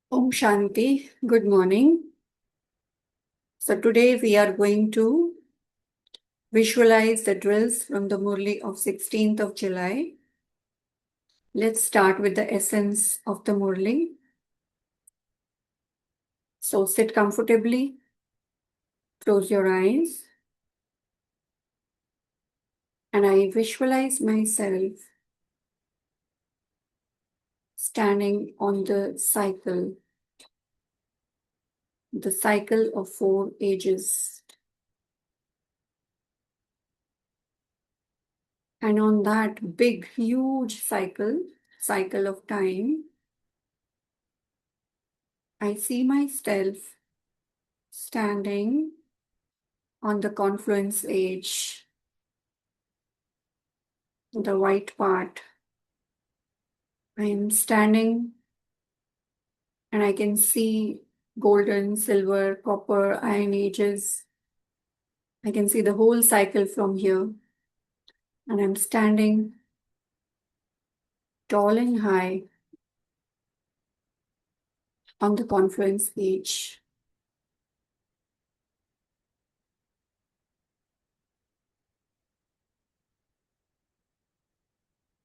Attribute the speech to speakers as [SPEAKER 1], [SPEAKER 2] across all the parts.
[SPEAKER 1] Om Shanti, good morning. So today we are going to visualize the drills from the Murli of 16th of July. Let's start with the essence of the Murli. So sit comfortably, close your eyes, and I visualize myself standing on the cycle of 4 ages. And on that big, huge cycle of time, I see myself standing on the confluence edge, the white part. I am standing and I can see golden, silver, copper, iron ages. I can see the whole cycle from here. And I'm standing tall and high on the confluence edge.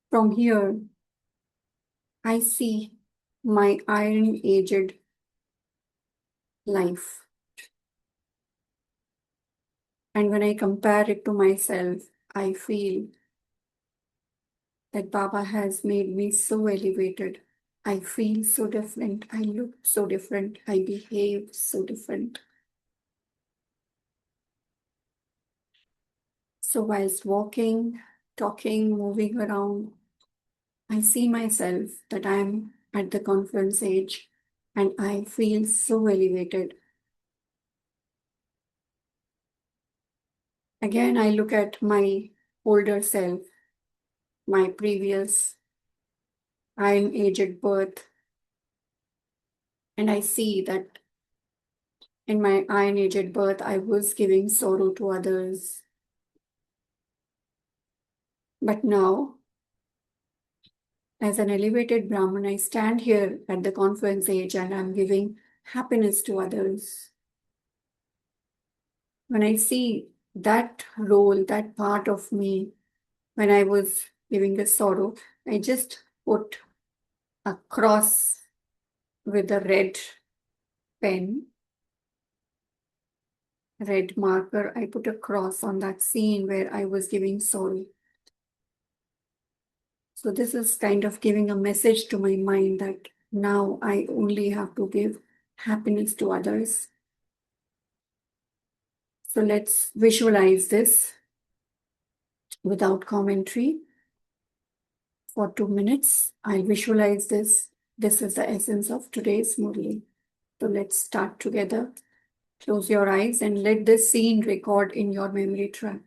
[SPEAKER 1] From here, I see my iron-aged life. And when I compare it to myself, I feel that Baba has made me so elevated. I feel so different. I look so different. I behave so different. So whilst walking, talking, moving around, I see myself that I'm at the confluence age and I feel so elevated. Again, I look at my older self, my previous iron-aged birth, and I see that in my iron-aged birth, I was giving sorrow to others. But now, as an elevated Brahman, I stand here at the confluence age and I'm giving happiness to others. When I see that role, that part of me, when I was giving the sorrow, I just put a cross with a red pen, red marker. I put a cross on that scene where I was giving sorrow. So this is kind of giving a message to my mind that now I only have to give happiness to others. So let's visualize this without commentary for 2 minutes. I'll visualize this. This is the essence of today's Murli. So let's start together. Close your eyes and let this scene record in your memory track.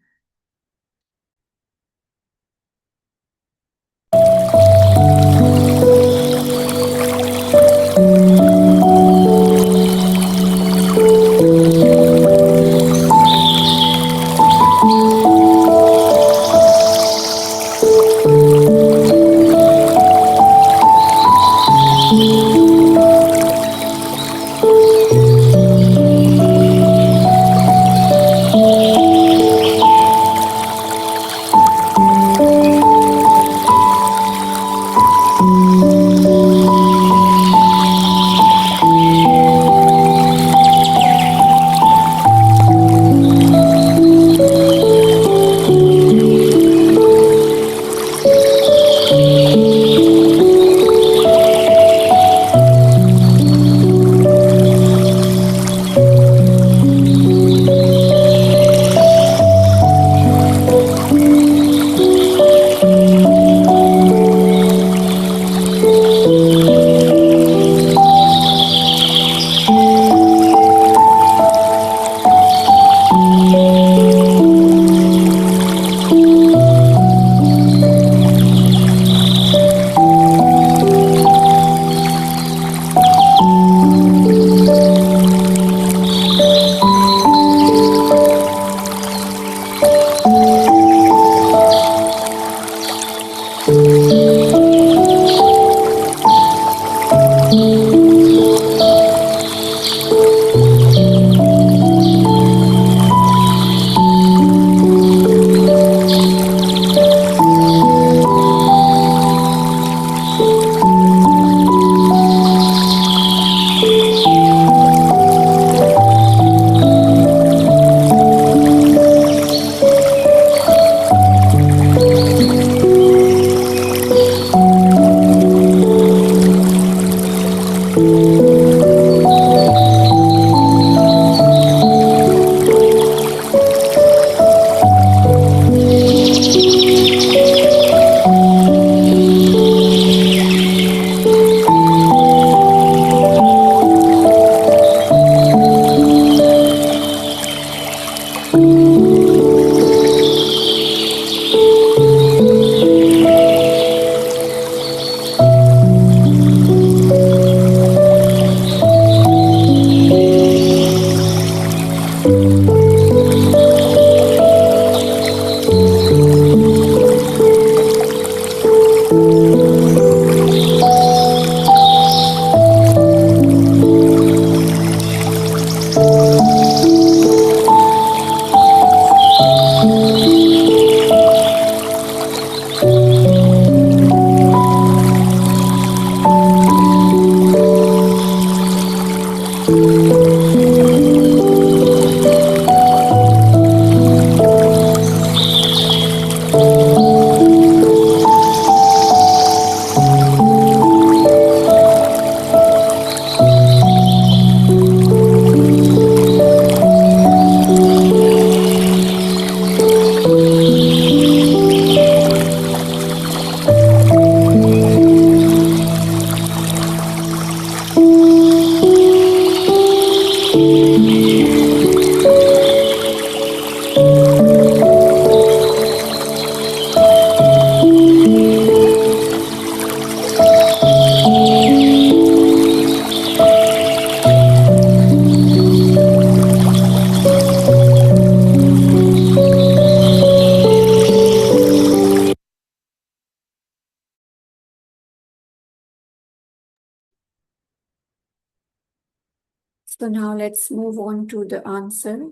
[SPEAKER 1] So now let's move on to the answer.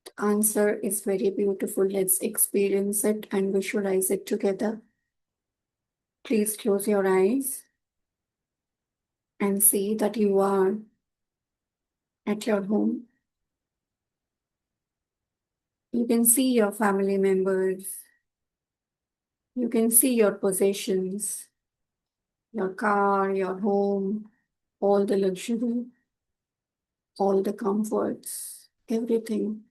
[SPEAKER 1] The answer is very beautiful. Let's experience it and visualize it together. Please close your eyes and see that you are at your home. You can see your family members. You can see your possessions, your car, your home, all the luxury, all the comforts, everything.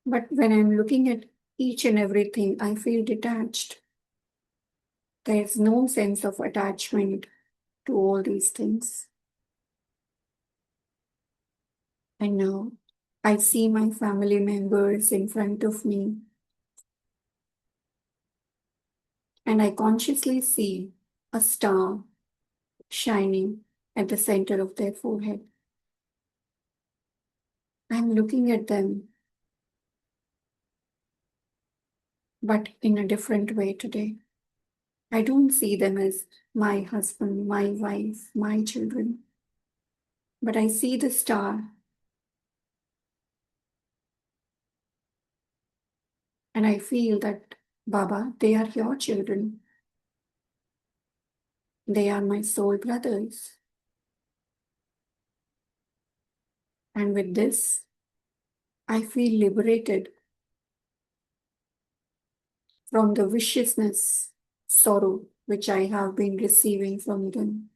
[SPEAKER 1] But when I'm looking at each and everything, I feel detached. There's no sense of attachment to all these things. And now I see my family members in front of me, and I consciously see a star shining at the center of their forehead. I'm looking at them, but in a different way today. I don't see them as my husband, my wife, my children, but I see the star, and I feel that, Baba, they are your children. They are my soul brothers. And with this, I feel liberated from the viciousness, sorrow which I have been receiving from them,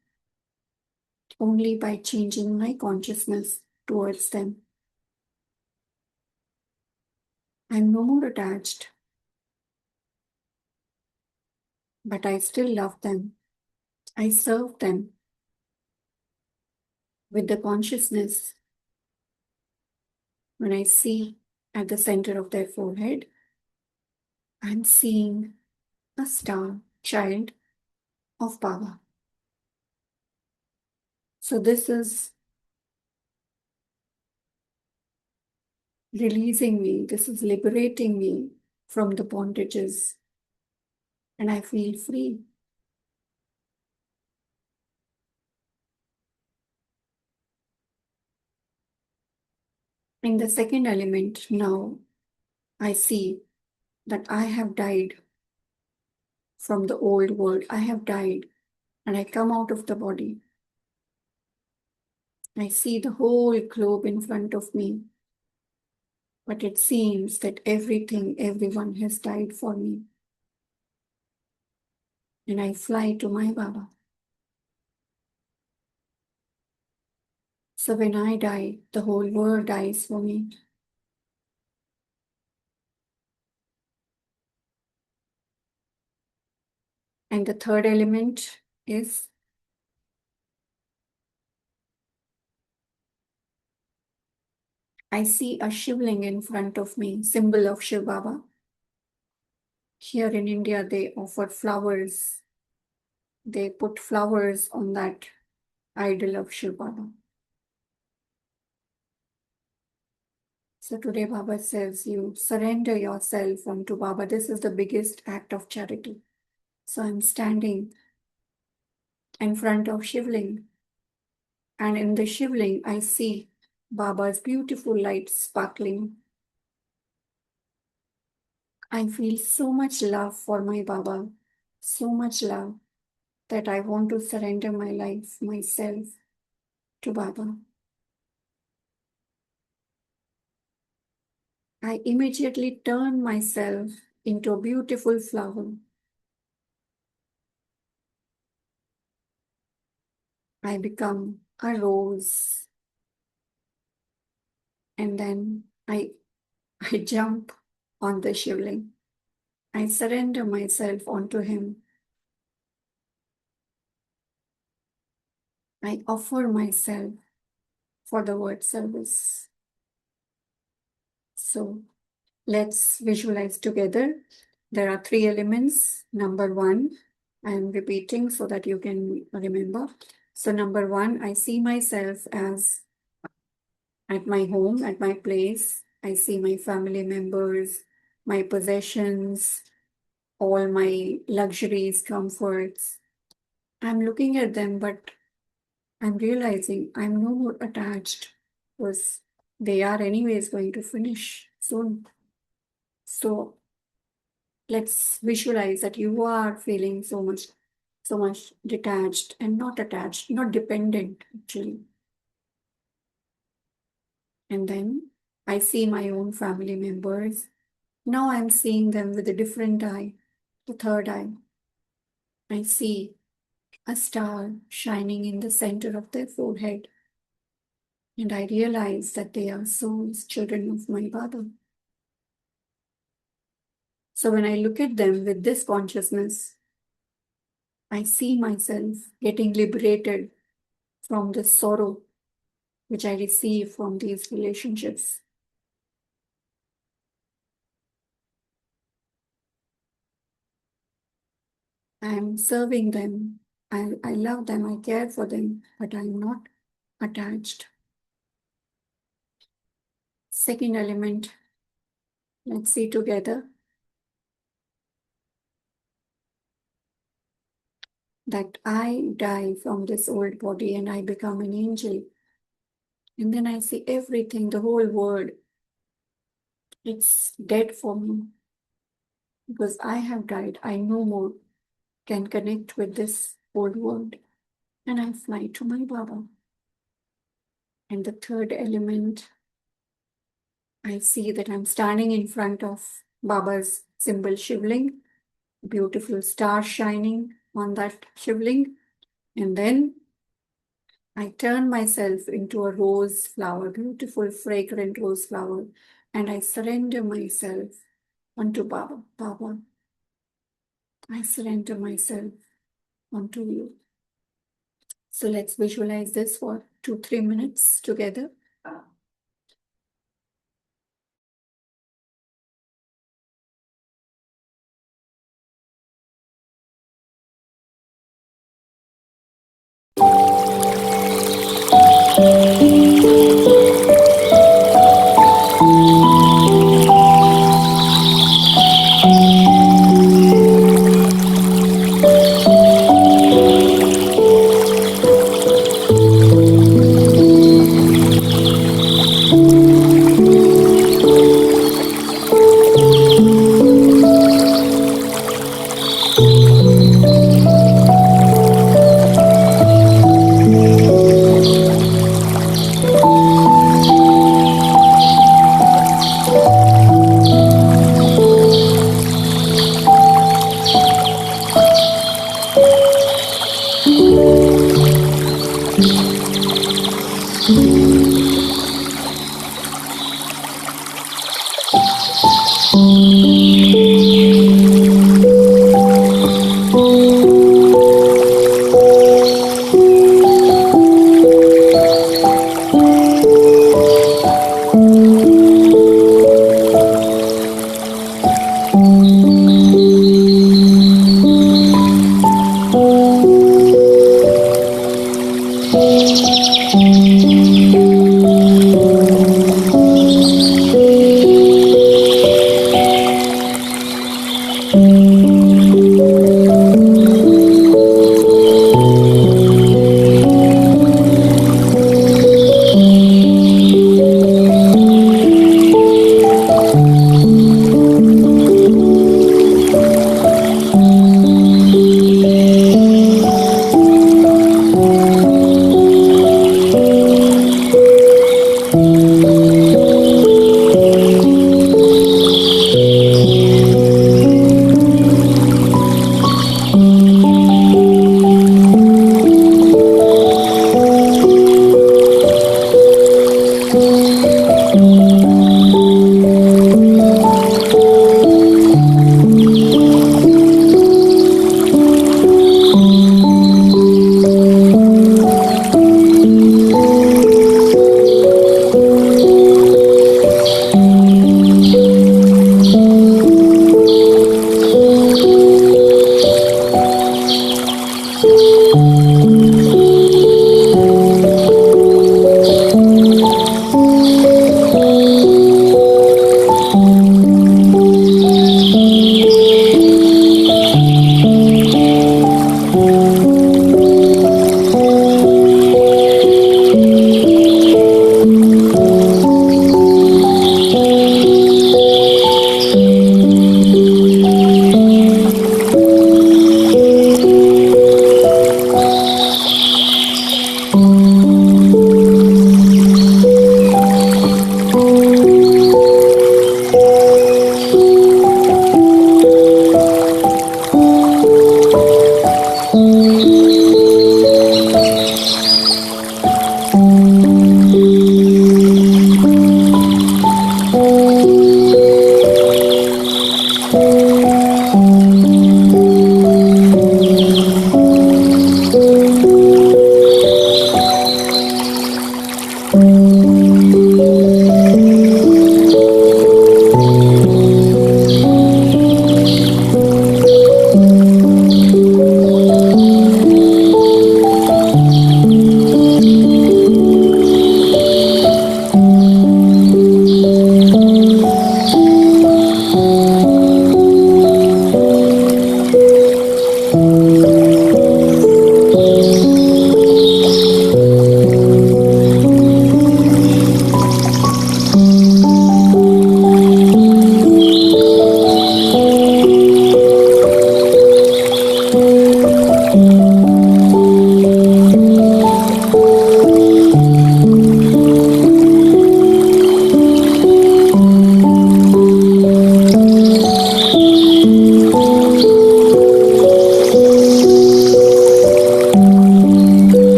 [SPEAKER 1] only by changing my consciousness towards them. I'm no more attached, but I still love them. I serve them with the consciousness. When I see at the center of their forehead, I'm seeing a star, child of Baba. So this is releasing me, this is liberating me from the bondages, and I feel free. In the second element, now I see that I have died from the old world. I have died, and I come out of the body. I see the whole globe in front of me, but it seems that everything, everyone has died for me. And I fly to my Baba. So when I die, the whole world dies for me. And the third element is I see a shivling in front of me, symbol of Shiv Baba. Here in India, they offer flowers. They put flowers on that idol of Shiv Baba. So today Baba says you surrender yourself unto Baba. This is the biggest act of charity. So I'm standing in front of Shivling, and in the Shivling I see Baba's beautiful light sparkling. I feel so much love for my Baba, so much love that I want to surrender my life, myself to Baba. I immediately turn myself into a beautiful flower. I become a rose, and then I jump on the shivling. I surrender myself onto him. I offer myself for the word service. So let's visualize together. There are three elements. Number one, I am repeating so that you can remember. So number one, I see myself as at my home, at my place. I see my family members, my possessions, all my luxuries, comforts. I'm looking at them, but I'm realizing I'm no more attached because they are anyways going to finish soon. So let's visualize that you are feeling so much detached and not attached, not dependent actually. And then I see my own family members. Now I'm seeing them with a different eye, the third eye. I see a star shining in the center of their forehead. And I realize that they are souls, children of my Father. So when I look at them with this consciousness, I see myself getting liberated from the sorrow which I receive from these relationships. I am serving them. I love them. I care for them, but I'm not attached. Second element, let's see together that I die from this old body and I become an angel. And then I see everything, the whole world. It's dead for me because I have died. I no more can connect with this old world. And I fly to my Baba. And the third element, I see that I'm standing in front of Baba's symbol Shivling, beautiful star shining on that Shivling. And then I turn myself into a rose flower, beautiful, fragrant rose flower, and I surrender myself unto Baba. Baba, I surrender myself unto you. So let's visualize this for 2-3 minutes together.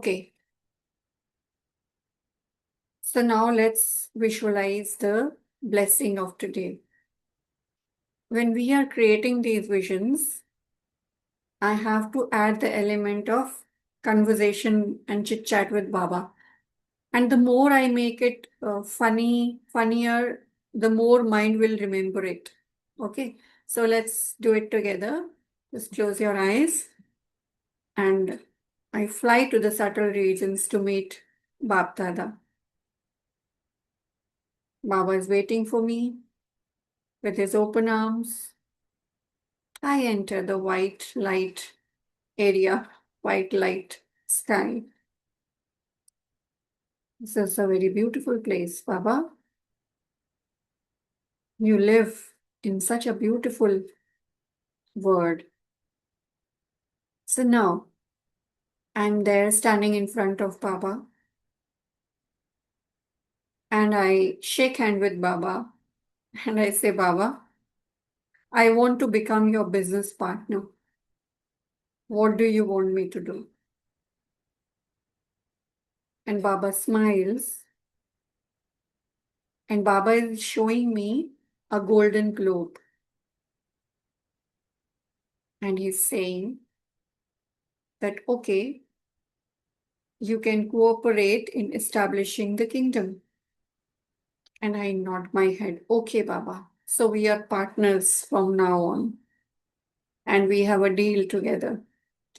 [SPEAKER 1] Okay. So now let's visualize the blessing of today. When we are creating these visions, I have to add the element of conversation and chit chat with Baba. And the more I make it funnier, the more mind will remember it. Okay, so let's do it together. Just close your eyes, and I fly to the subtle regions to meet Bab Dada. Baba is waiting for me with his open arms. I enter the white light area, white light sky. This is a very beautiful place, Baba. You live in such a beautiful world. So now I'm there standing in front of Baba, and I shake hand with Baba and I say, Baba, I want to become your business partner. What do you want me to do? And Baba smiles, and Baba is showing me a golden globe. And he's saying that, okay, you can cooperate in establishing the kingdom. And I nod my head, okay, Baba. So we are partners from now on, and we have a deal together.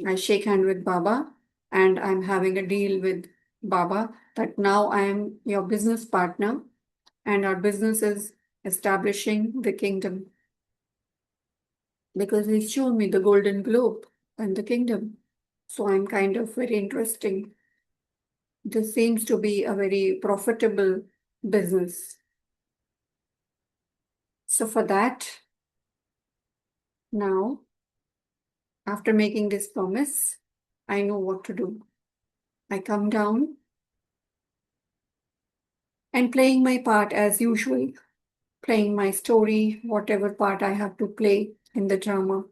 [SPEAKER 1] I shake hand with Baba, and I'm having a deal with Baba that now I am your business partner, and our business is establishing the kingdom, because he's shown me the golden globe and the kingdom. So I'm kind of very interesting. This seems to be a very profitable business. So for that, now, after making this promise, I know what to do. I come down and playing my part as usual, playing my story, whatever part I have to play in the drama.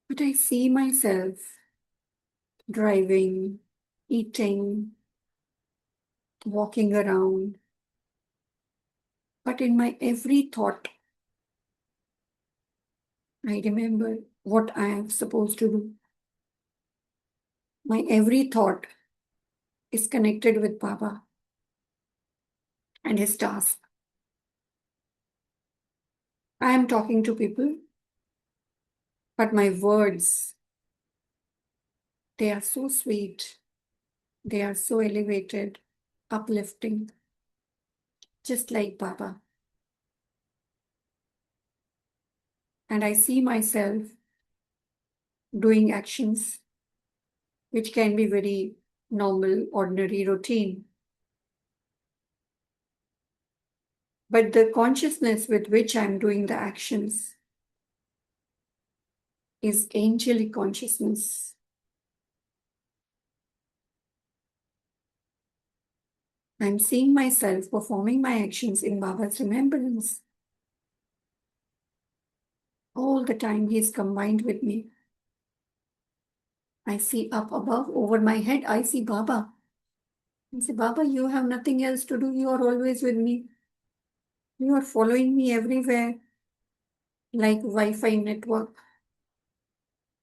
[SPEAKER 1] But I see myself driving, eating, walking around. But in my every thought, I remember what I am supposed to do. My every thought is connected with Baba and his task. I am talking to people, but my words, they are so sweet, they are so elevated, uplifting, just like Baba. And I see myself doing actions which can be very normal, ordinary, routine. But the consciousness with which I'm doing the actions is angelic consciousness. I'm seeing myself performing my actions in Baba's remembrance. All the time he is combined with me. I see up above, over my head, I see Baba. I say, Baba, you have nothing else to do. You are always with me. You are following me everywhere, like Wi-Fi network,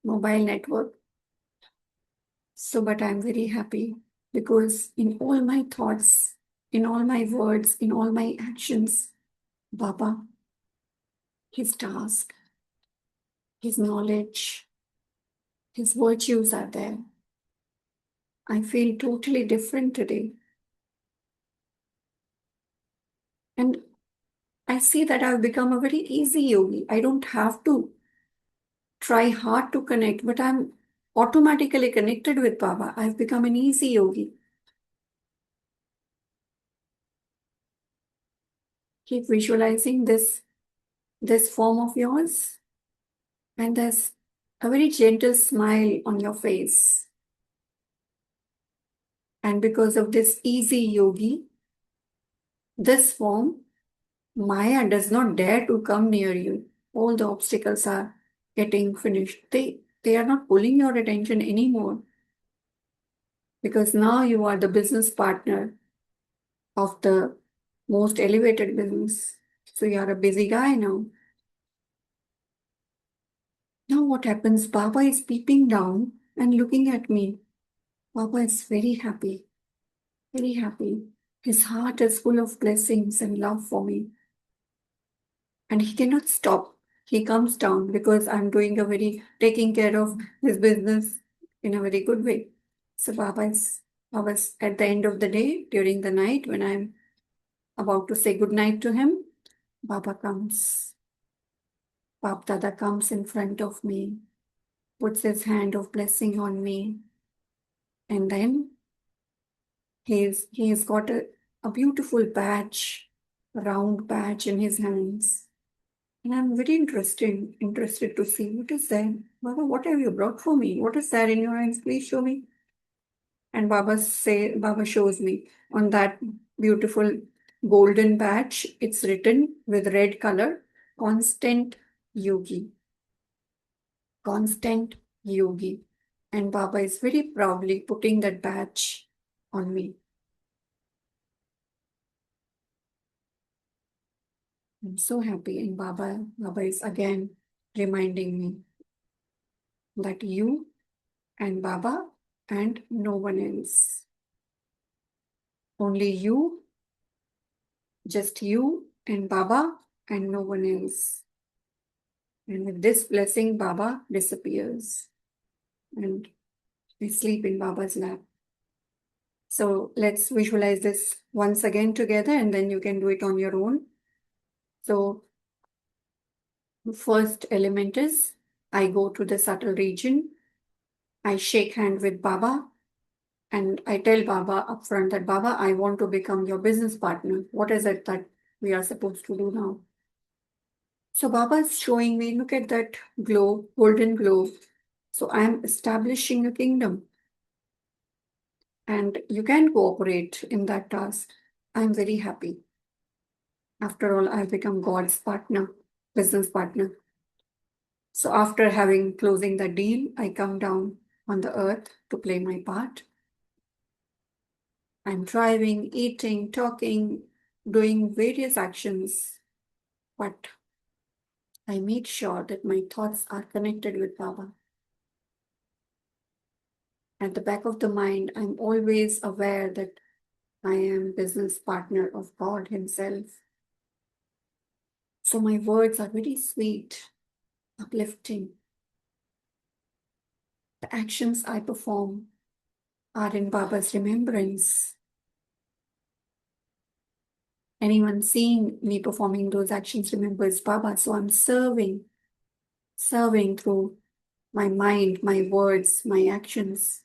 [SPEAKER 1] mobile network. So, but I'm very happy because in all my thoughts, in all my words, in all my actions, Baba, his task, his knowledge, his virtues are there. I feel totally different today. And I see that I've become a very easy yogi. I don't have to try hard to connect, but I'm automatically connected with Baba. I've become an easy yogi. Keep visualizing this form of yours, and there's a very gentle smile on your face. And because of this easy yogi, this form, Maya does not dare to come near you. All the obstacles are getting finished. They are not pulling your attention anymore. because now you are the business partner of the most elevated business. So you are a busy guy now. Now what happens? Baba is peeping down and looking at me. Baba is very happy, very happy. His heart is full of blessings and love for me. And he cannot stop. He comes down because I'm taking care of his business in a very good way. So Baba's at the end of the day, during the night, when I'm about to say good night to him, Baba comes. Bab Dada comes in front of me, puts his hand of blessing on me, and then he's got a beautiful badge, a round badge in his hands. And I'm very interested to see what is there. Baba, what have you brought for me? What is there in your hands? Please show me. And Baba shows me on that beautiful golden badge. It's written with red color, Constant Yogi. Constant Yogi. And Baba is very proudly putting that badge on me. I'm so happy. And Baba is again reminding me that you and Baba and no one else. Only you, just you and Baba and no one else. And with this blessing, Baba disappears and we sleep in Baba's lap. So let's visualize this once again together, and then you can do it on your own. So first element is I go to the subtle region. I shake hand with Baba and I tell Baba upfront that Baba, I want to become your business partner. What is it that we are supposed to do now? So Baba is showing me, look at that glow, golden glow. So I am establishing a kingdom. And you can cooperate in that task. I'm very happy. After all, I've become God's partner, business partner. So after closing the deal, I come down on the earth to play my part. I'm driving, eating, talking, doing various actions, but I make sure that my thoughts are connected with Baba. At the back of the mind, I'm always aware that I am business partner of God Himself. So my words are very sweet, uplifting. The actions I perform are in Baba's remembrance. Anyone seeing me performing those actions remembers Baba. So I'm serving through my mind, my words, my actions,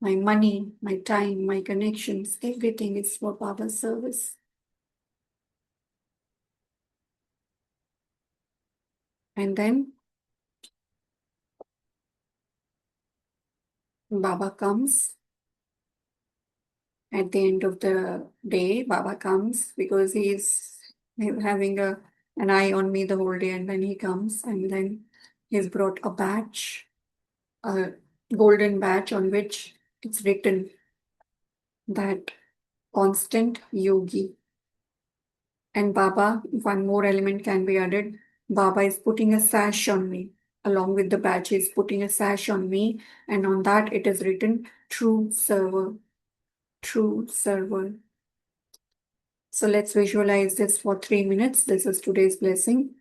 [SPEAKER 1] my money, my time, my connections. Everything is for Baba's service. And then Baba comes. At the end of the day, Baba comes because he's having an eye on me the whole day, and then he comes and then he's brought a badge, a golden badge on which it's written that Constant Yogi. And Baba, one more element can be added. Baba is putting a sash on me. Along with the badge, he's putting a sash on me, and on that it is written True Server. True server. So let's visualize this for 3 minutes. This is today's blessing.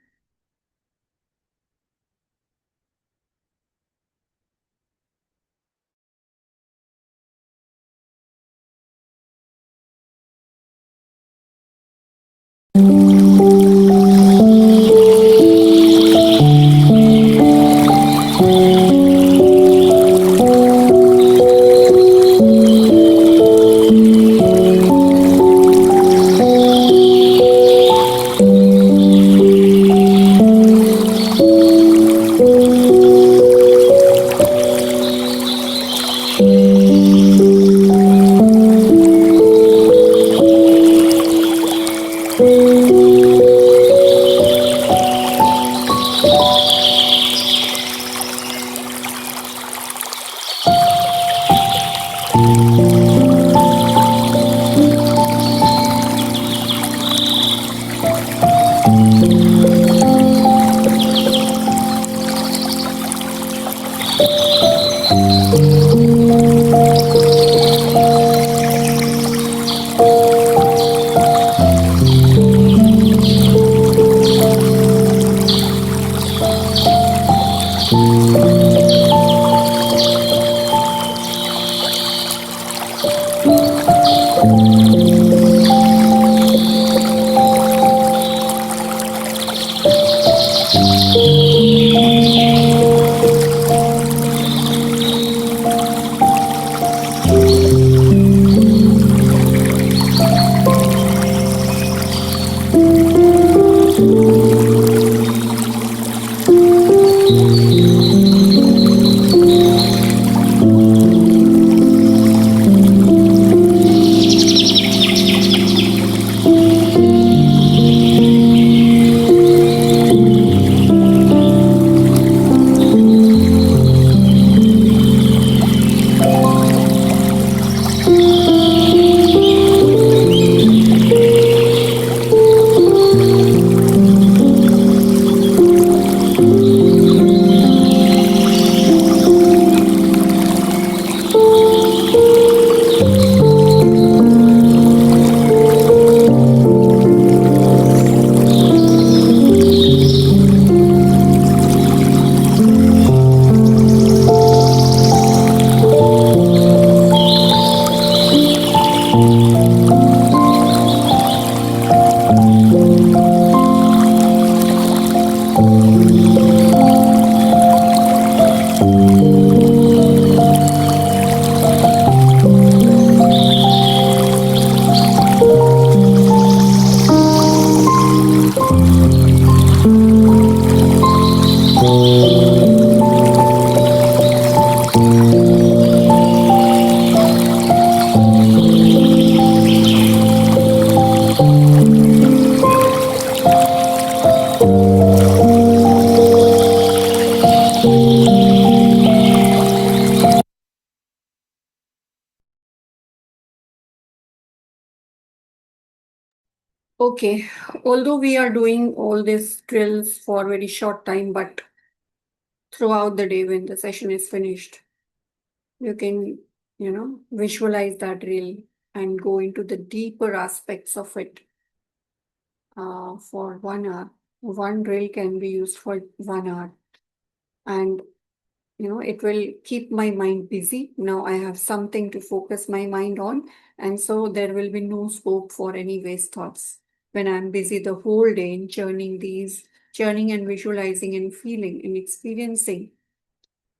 [SPEAKER 1] Okay, although we are doing all these drills for very short time, but throughout the day when the session is finished, you can, visualize that drill and go into the deeper aspects of it for 1 hour. One drill can be used for 1 hour, and it will keep my mind busy. Now I have something to focus my mind on, and so there will be no scope for any waste thoughts when I'm busy the whole day in churning and visualizing and feeling and experiencing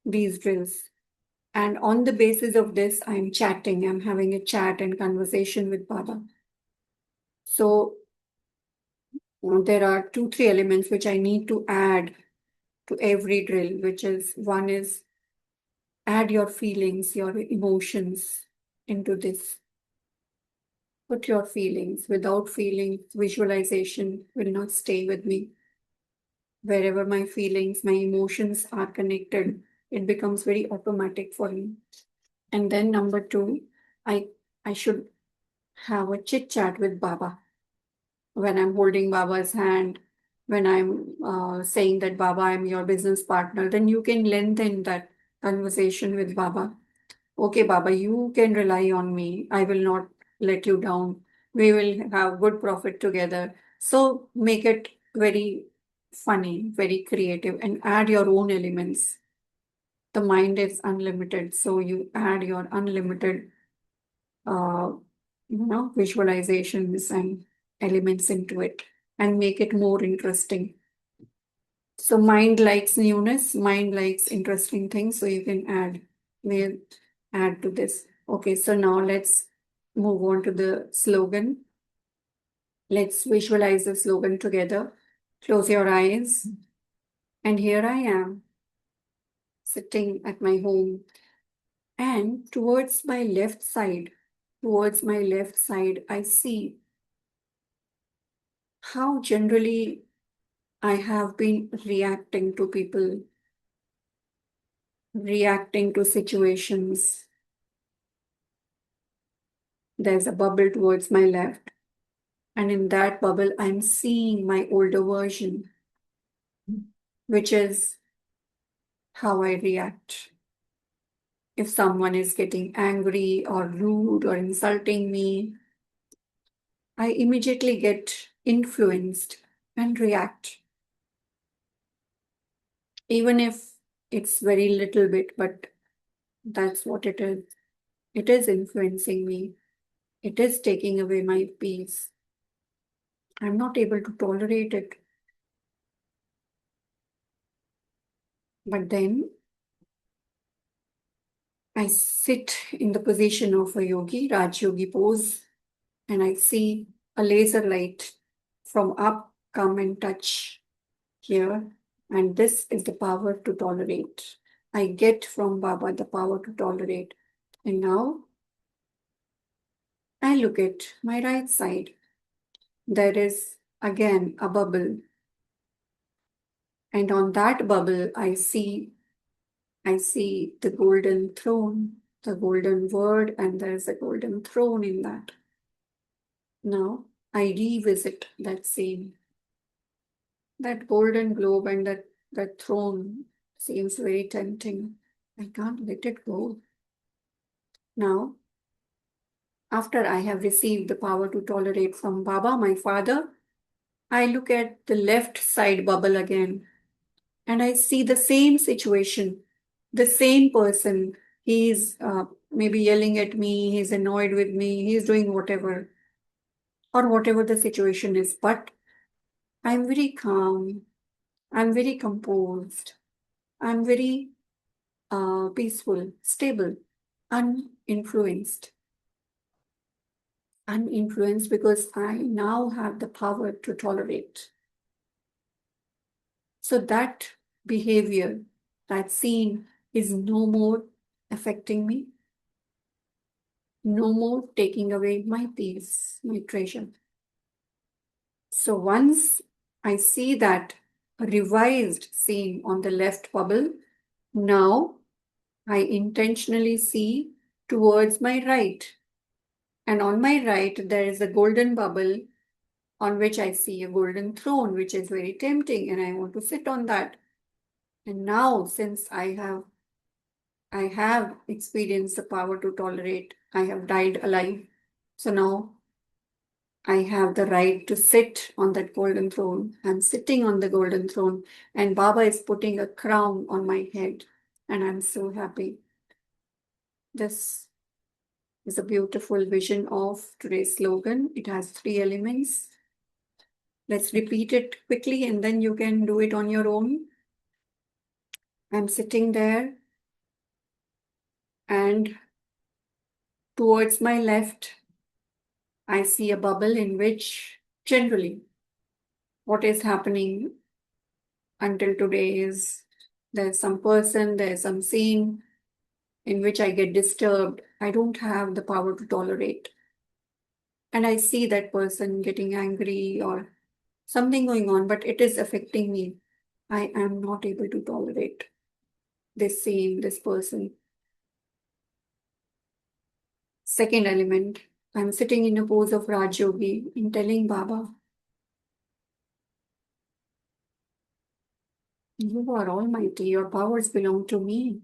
[SPEAKER 1] these drills. And on the basis of this, I'm having a chat and conversation with Baba. So there are two, three elements which I need to add to every drill, which is one is add your feelings, your emotions into this. Put your feelings. Without feelings, visualization will not stay with me. Wherever my feelings, my emotions are connected, it becomes very automatic for me. And then number two, I I should have a chit chat with Baba. When I'm holding Baba's hand, when I'm saying that Baba, I'm your business partner, then you can lengthen that conversation with Baba. Okay, Baba, you can rely on me. I will not let you down. We will have good profit together. So make it very funny, very creative, and add your own elements. The mind is unlimited, so you add your unlimited, uh, visualizations and elements into it, and make it more interesting. So mind likes newness, mind likes interesting things, so you can may add to this. Okay, so now let's move on to the slogan. Let's visualize the slogan together. Close your eyes. And here I am, sitting at my home. And towards my left side, I see how generally I have been reacting to people, reacting to situations. There's a bubble towards my left, and in that bubble, I'm seeing my older version, which is how I react. If someone is getting angry or rude or insulting me, I immediately get influenced and react, even if it's very little bit, but that's what it is. It is influencing me. It is taking away my peace. I'm not able to tolerate it. But then I sit in the position of a yogi, Raj Yogi pose, and I see a laser light from up come and touch here. And this is the power to tolerate. I get from Baba the power to tolerate. And now I look at my right side. There is again a bubble. And on that bubble, I see the golden throne, the golden word, and there is a golden throne in that. Now I revisit that scene. That golden globe and that throne seems very tempting. I can't let it go. Now, after I have received the power to tolerate from Baba, my father, I look at the left side bubble again and I see the same situation, the same person. He's maybe yelling at me, he's annoyed with me, he's doing whatever, or whatever the situation is. But I'm very calm, I'm very composed, I'm very peaceful, stable, uninfluenced. Uninfluenced because I now have the power to tolerate. So that behavior, that scene is no more affecting me, no more taking away my peace, my treasure. So once I see that revised scene on the left bubble, now I intentionally see towards my right. And on my right, there is a golden bubble on which I see a golden throne, which is very tempting, and I want to sit on that. And now, since I have experienced the power to tolerate, I have died alive. So now I have the right to sit on that golden throne. I'm sitting on the golden throne, and Baba is putting a crown on my head, and I'm so happy. This is a beautiful vision of today's slogan. It has 3 elements. Let's repeat it quickly and then you can do it on your own. I'm sitting there and towards my left, I see a bubble in which generally what is happening until today is there's some person, there's some scene in which I get disturbed. I don't have the power to tolerate. And I see that person getting angry or something going on, but it is affecting me. I am not able to tolerate this scene, this person. Second element, I'm sitting in a pose of Raj Yogi and telling Baba, you are almighty, your powers belong to me.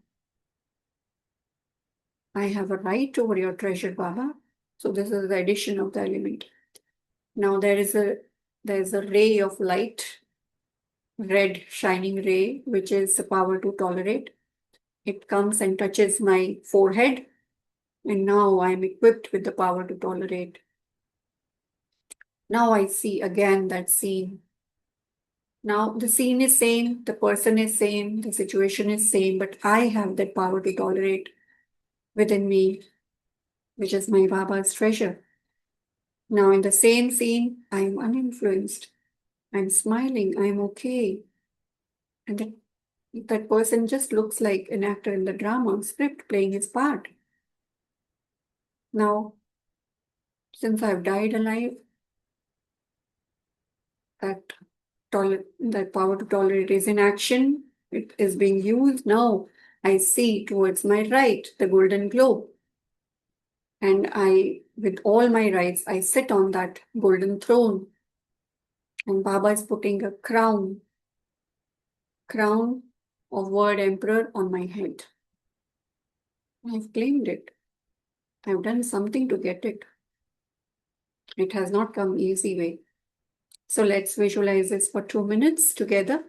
[SPEAKER 1] I have a right over your treasure, Baba. So this is the addition of the element. Now there is a ray of light, red shining ray, which is the power to tolerate. It comes and touches my forehead, and now I am equipped with the power to tolerate. Now I see again that scene. Now the scene is same, the person is same, the situation is same, but I have that power to tolerate within me, which is my Baba's treasure. Now in the same scene, I am uninfluenced. I'm smiling, I'm okay. And that person just looks like an actor in the drama script playing his part. Now, since I've died alive, that that power to tolerate is in action. It is being used. Now I see towards my right the golden globe. And I, with all my rights, I sit on that golden throne. And Baba is putting a crown of word emperor on my head. I've claimed it. I've done something to get it. It has not come easy way. So let's visualize this for 2 minutes together.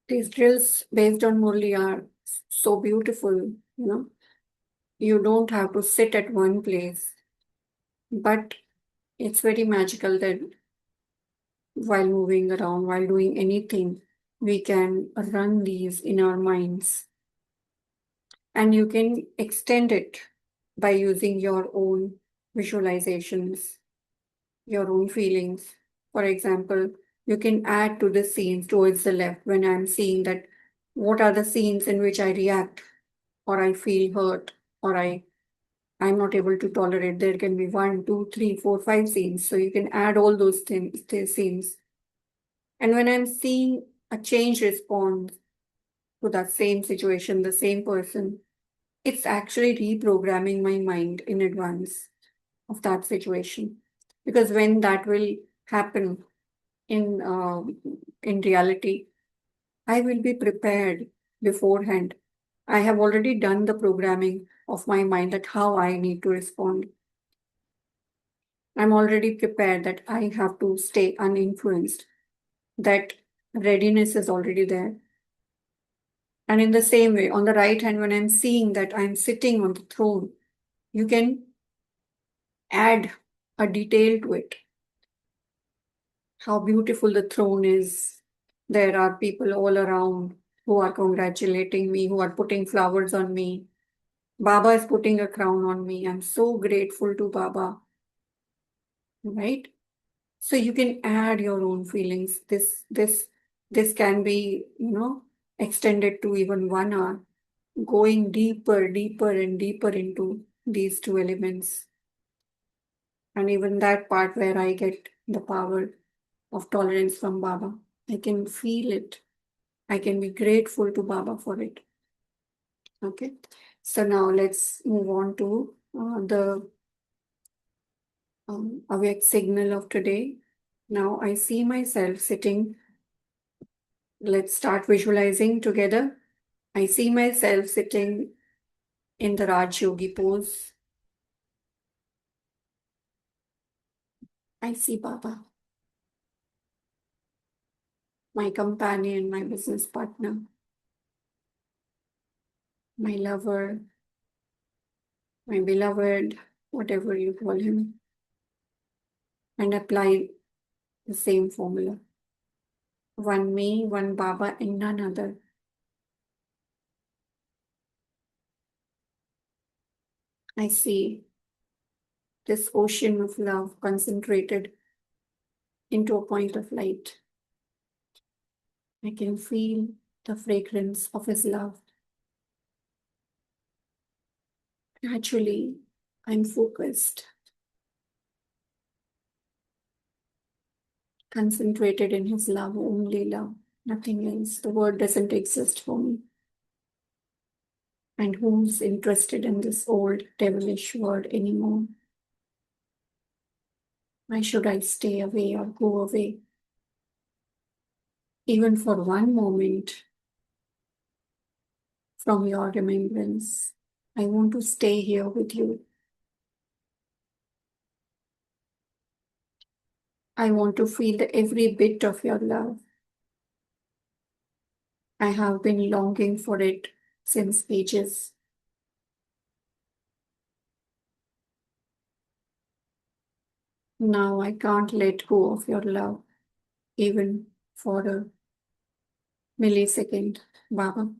[SPEAKER 1] These drills based on Murli are so beautiful, You don't have to sit at one place, but it's very magical that while moving around, while doing anything, we can run these in our minds. And you can extend it by using your own visualizations, your own feelings. For example, you can add to the scenes towards the left when I'm seeing that what are the scenes in which I react or I feel hurt or I'm not able to tolerate. There can be 1, 2, 3, 4, 5 scenes. So you can add all those things, these scenes. And when I'm seeing a change response to that same situation, the same person, it's actually reprogramming my mind in advance of that situation. Because when that will happen in in reality, I will be prepared beforehand. I have already done the programming of my mind that how I need to respond. I'm already prepared that I have to stay uninfluenced. That readiness is already there. And in the same way, on the right hand, when I'm seeing that I'm sitting on the throne, you can add a detail to it. How beautiful the throne is. There are people all around who are congratulating me, who are putting flowers on me. Baba is putting a crown on me. I'm so grateful to Baba, right? So you can add your own feelings. This can be, extended to even 1 hour, going deeper, deeper, and deeper into these two elements. And even that part where I get the power of tolerance from Baba, I can feel it. I can be grateful to Baba for it. Okay. So now let's move on to the awake signal of today. Now I see myself sitting. Let's start visualizing together. I see myself sitting in the Raj Yogi pose. I see Baba, my companion, my business partner, my lover, my beloved, whatever you call him, and apply the same formula. One me, one Baba, and none other. I see this ocean of love concentrated into a point of light. I can feel the fragrance of his love. Naturally, I'm focused, concentrated in his love, only love, nothing else. The word doesn't exist for me. And who's interested in this old devilish word anymore? Why should I stay away or go away? Even for one moment from your remembrance, I want to stay here with you. I want to feel every bit of your love. I have been longing for it since ages. Now I can't let go of your love, even for a millisecond, Baba.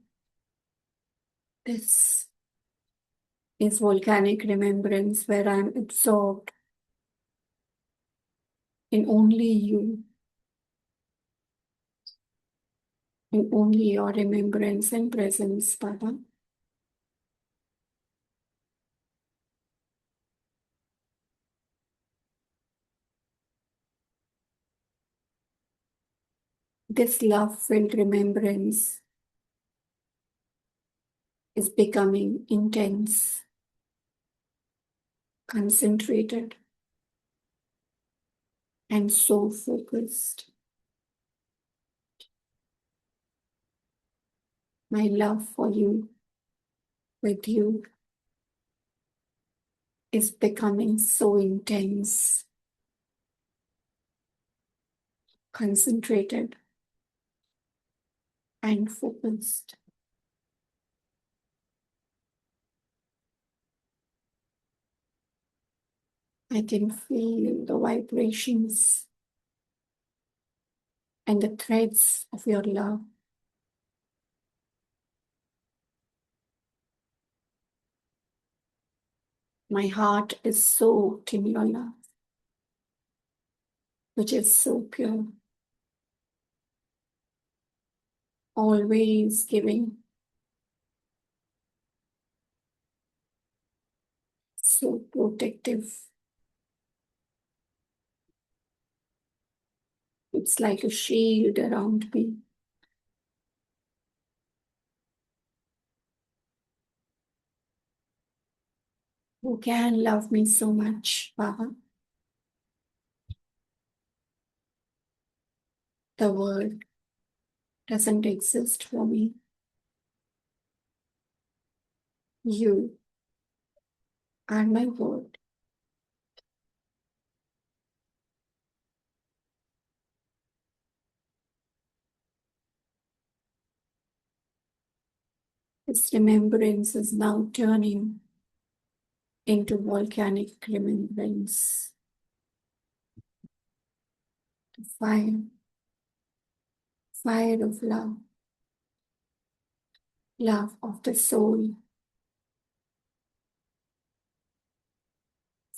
[SPEAKER 1] This is volcanic remembrance where I'm absorbed in only you, in only your remembrance and presence, Baba. This love-filled remembrance is becoming intense, concentrated, and so focused. My love for you, with you, is becoming so intense, concentrated, and focused. I can feel the vibrations and the threads of your love. My heart is soaked in your love, which is so pure, always giving, so protective. It's like a shield around me. Who can love me so much, Baba? The world doesn't exist for me. You are my world. This remembrance is now turning into volcanic remembrance. The fire of love, love of the soul,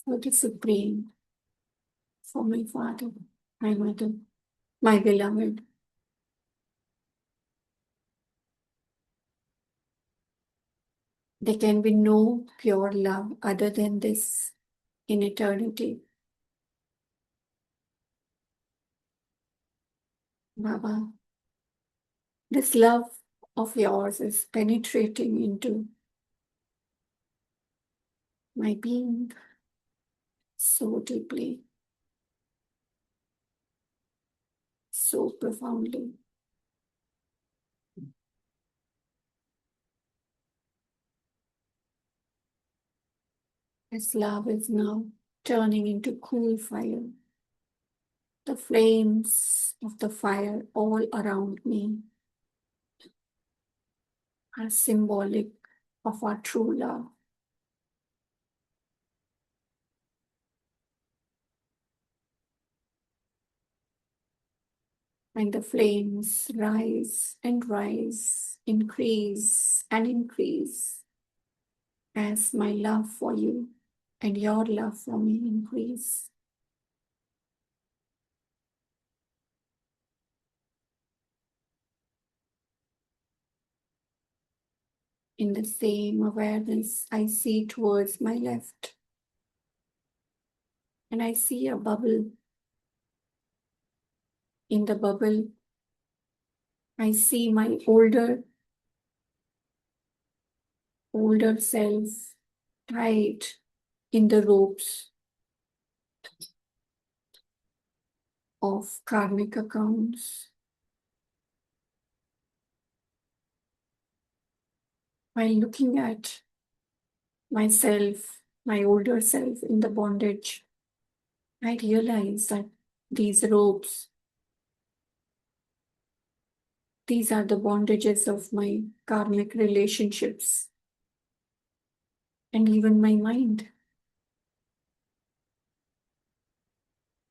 [SPEAKER 1] for the Supreme, for my Father, my Mother, my beloved. There can be no pure love other than this in eternity. Baba, this love of yours is penetrating into my being so deeply, so profoundly. This love is now turning into cool fire. The flames of the fire all around me are symbolic of our true love. And the flames rise and rise, increase and increase as my love for you and your love for me increase. In the same awareness, I see towards my left, and I see a bubble. In the bubble, I see my older self tied in the ropes of karmic accounts. While looking at myself, my older self in the bondage, I realize that these ropes, these are the bondages of my karmic relationships and even my mind.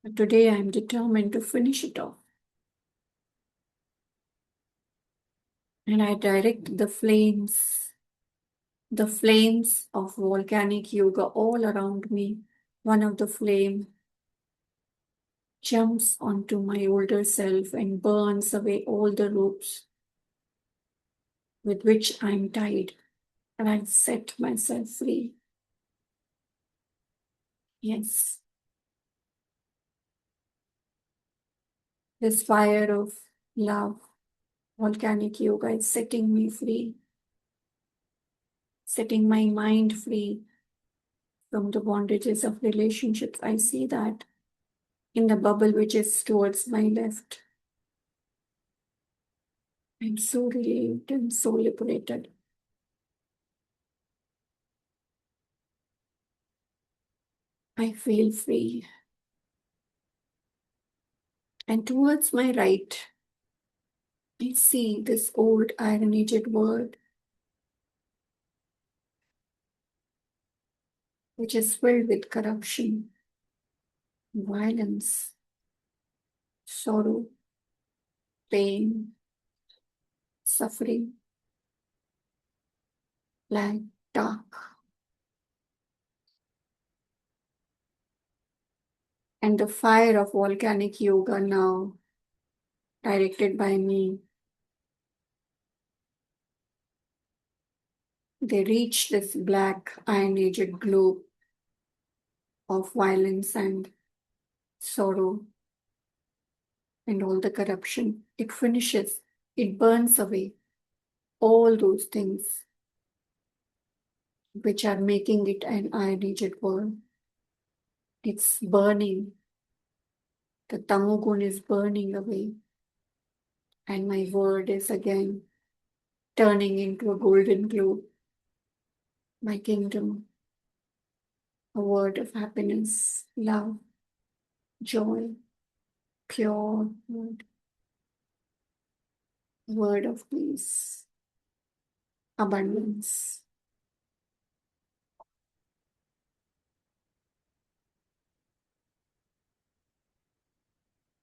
[SPEAKER 1] But today I am determined to finish it off. And I direct the flames of volcanic yoga all around me. One of the flame jumps onto my older self and burns away all the ropes with which I am tied, and I set myself free. Yes, this fire of love, volcanic yoga is setting me free, setting my mind free from the bondages of relationships. I see that in the bubble which is towards my left. I'm so relieved and so liberated. I feel free. And towards my right, I see this old ironated world, which is filled with corruption, violence, sorrow, pain, suffering, like dark. And the fire of volcanic yoga now, directed by me, they reach this black iron-aged globe of violence and sorrow and all the corruption. It finishes, it burns away all those things which are making it an iron-aged world. It's burning. The tamogun is burning away. And my world is again turning into a golden globe. My kingdom, a world of happiness, love, joy, pure word of peace, abundance.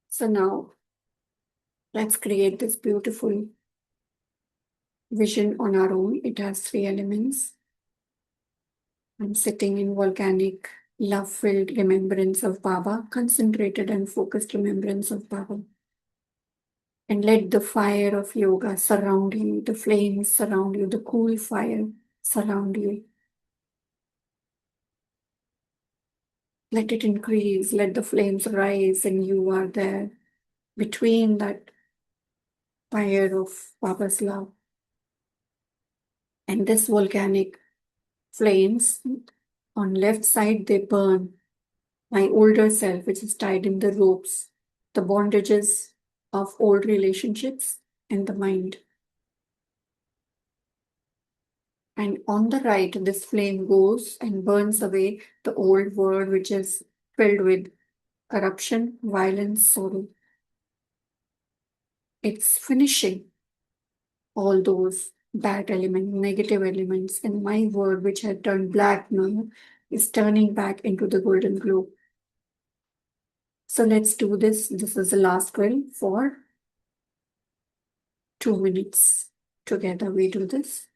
[SPEAKER 1] So now, let's create this beautiful vision on our own. It has 3 elements. I'm sitting in volcanic, love-filled remembrance of Baba, concentrated and focused remembrance of Baba. And let the fire of yoga surround you, the flames surround you, the cool fire surround you. Let it increase, let the flames rise, and you are there between that fire of Baba's love. And this volcanic flames, on left side, they burn my older self, which is tied in the ropes, the bondages of old relationships and the mind. And on the right, this flame goes and burns away the old world, which is filled with corruption, violence, sorrow. It's finishing all those bad elements, negative elements, and my world, which had turned black now, is turning back into the golden globe. So let's do this. This is the last drill for 2 minutes. Together we do this.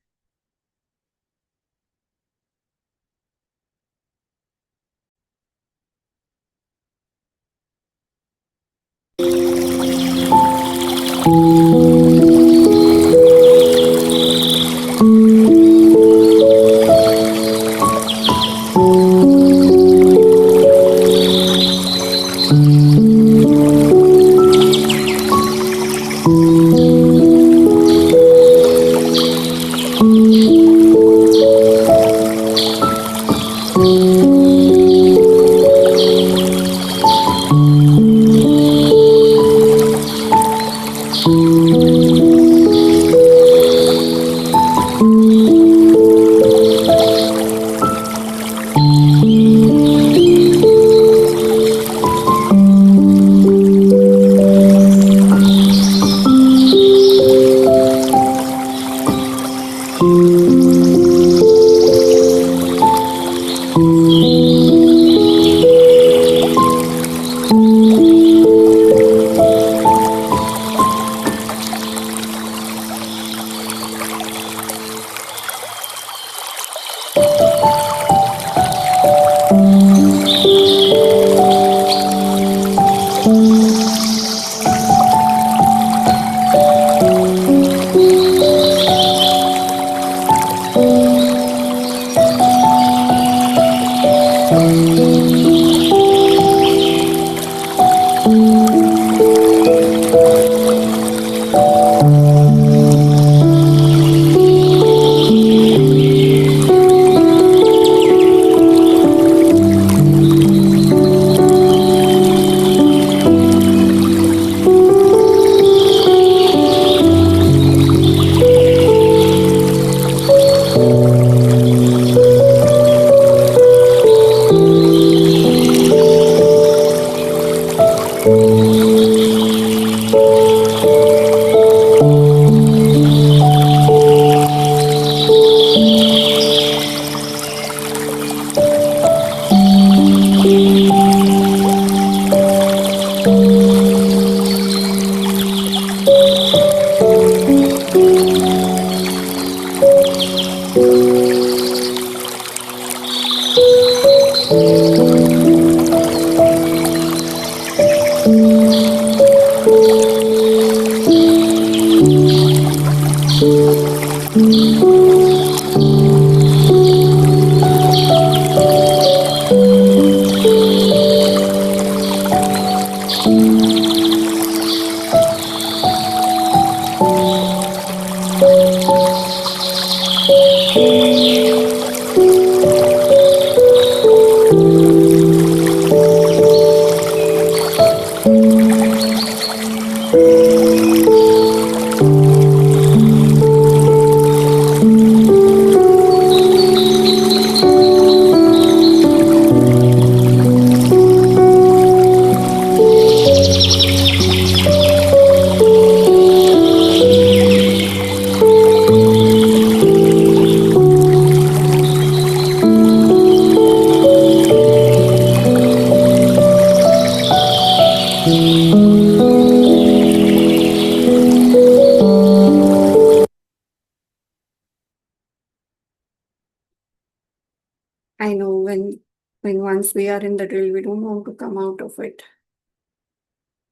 [SPEAKER 1] I know when once we are in the drill, we don't want to come out of it.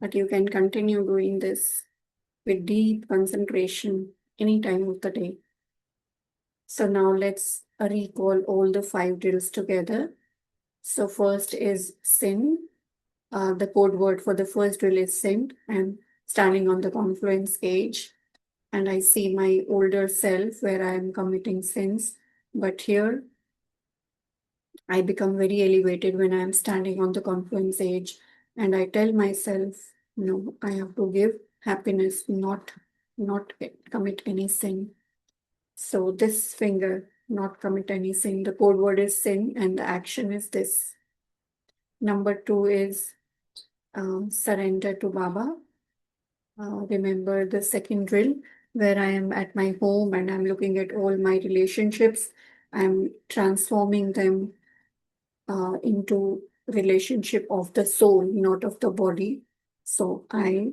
[SPEAKER 1] But you can continue doing this with deep concentration any time of the day. So now let's recall all the 5 drills together. So first is sin. The code word for the first drill is sin. I'm standing on the confluence edge and I see my older self where I am committing sins. But here I become very elevated when I am standing on the confluence edge and I tell myself, no, I have to give happiness, not commit any sin. So this finger, not commit any sin. The code word is sin and the action is this. Number 2 is surrender to Baba. Remember the second drill where I am at my home and I'm looking at all my relationships. I'm transforming them into relationship of the soul, not of the body. So I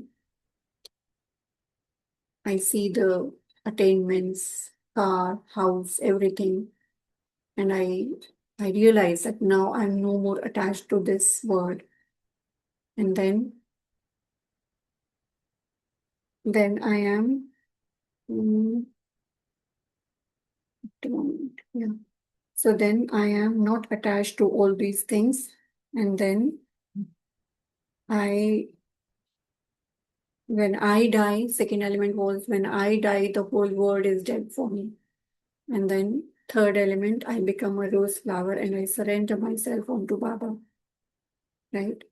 [SPEAKER 1] see the attainments, car, house, everything, and I realize that now I'm no more attached to this word. And then I am yeah. So then I am not attached to all these things, and then I when I die, second element was when I die, the whole world is dead for me. And then third element, I become a rose flower and I surrender myself onto Baba. Right?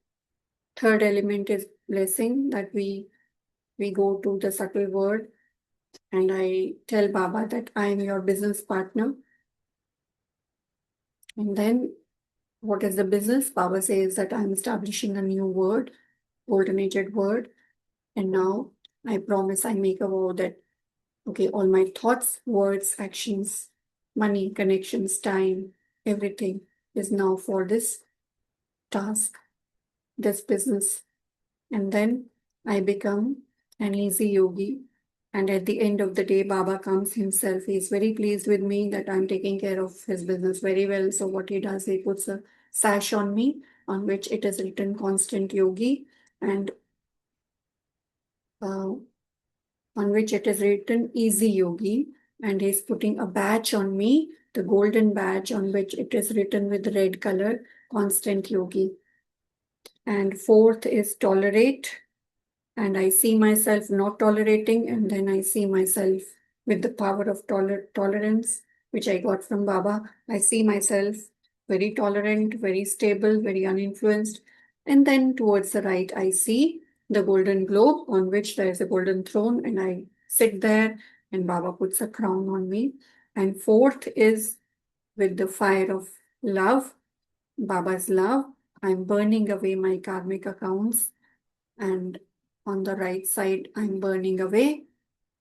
[SPEAKER 1] Third element is blessing, that we go to the subtle world and I tell Baba that I am your business partner. And then what is the business? Baba says that I'm establishing a new word, alternated word. And now I promise, I make a vow that, okay, all my thoughts, words, actions, money, connections, time, everything is now for this task, this business. And then I become an easy yogi. And at the end of the day, Baba comes himself. He's very pleased with me that I'm taking care of his business very well. So what he does, he puts a sash on me on which it is written constant yogi, and uh, on which it is written easy yogi. And he's putting a badge on me, the golden badge on which it is written with red color, constant yogi. And fourth is tolerate. And I see myself not tolerating, and then I see myself with the power of tolerance, which I got from Baba. I see myself very tolerant, very stable, very uninfluenced. And then towards the right, I see the golden globe on which there is a golden throne, and I sit there, and Baba puts a crown on me. And fourth is with the fire of love, Baba's love. I'm burning away my karmic accounts, and on the right side, I'm burning away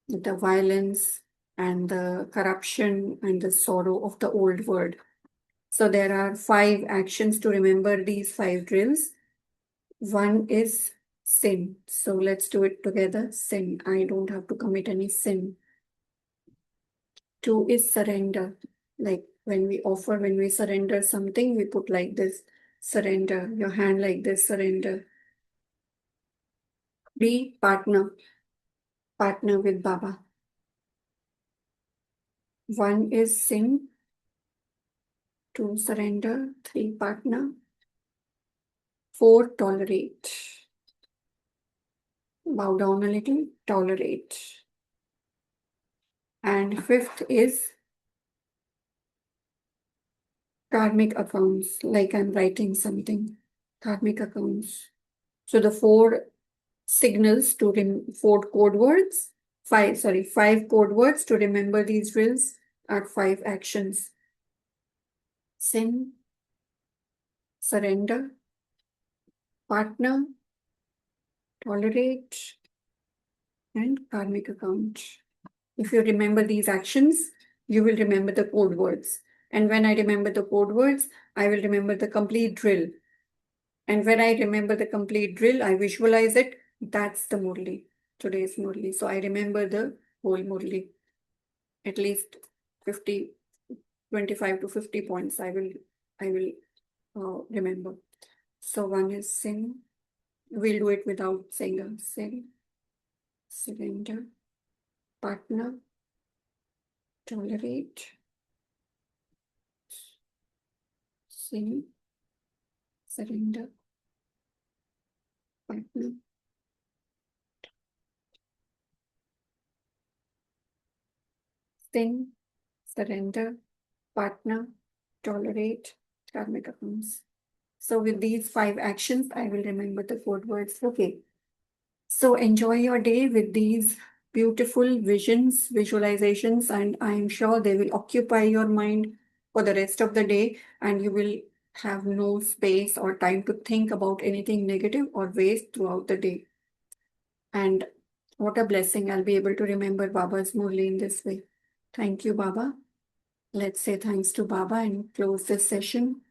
[SPEAKER 1] the violence and the corruption and the sorrow of the old world. So there are 5 actions to remember these 5 drills. One is sin. So let's do it together. Sin. I don't have to commit any sin. 2 is surrender. Like when we surrender something, we put like this, surrender. Your hand like this, surrender. 3, partner. Partner with Baba. 1 is sin, 2 surrender, 3 partner, 4 tolerate. Bow down a little, tolerate. And 5th is karmic accounts, like I'm writing something. Karmic accounts. So the 4 signals to 4 code words, 5 code words to remember these drills are 5 actions. Sin, surrender, partner, tolerate, and karmic account. If you remember these actions, you will remember the code words. And when I remember the code words, I will remember the complete drill. And when I remember the complete drill, I visualize it. That's the Murli, today's Murli. So I remember the whole Murli. At least 50, 25 to 50 points I will I will remember. So one is sin. We'll do it without saying a sin. Surrender. Partner. Tolerate. Sin. Surrender. Partner. Sin. Surrender. Partner. Tolerate. Karmic accounts. So with these 5 actions, I will remember the code words. Okay. So enjoy your day with these beautiful visions, visualizations, and I am sure they will occupy your mind for the rest of the day, and you will have no space or time to think about anything negative or waste throughout the day. And what a blessing, I'll be able to remember Baba's Murli in this way. Thank you, Baba. Let's say thanks to Baba and close this session.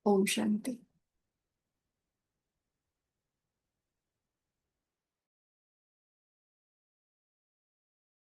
[SPEAKER 1] Om Shanti.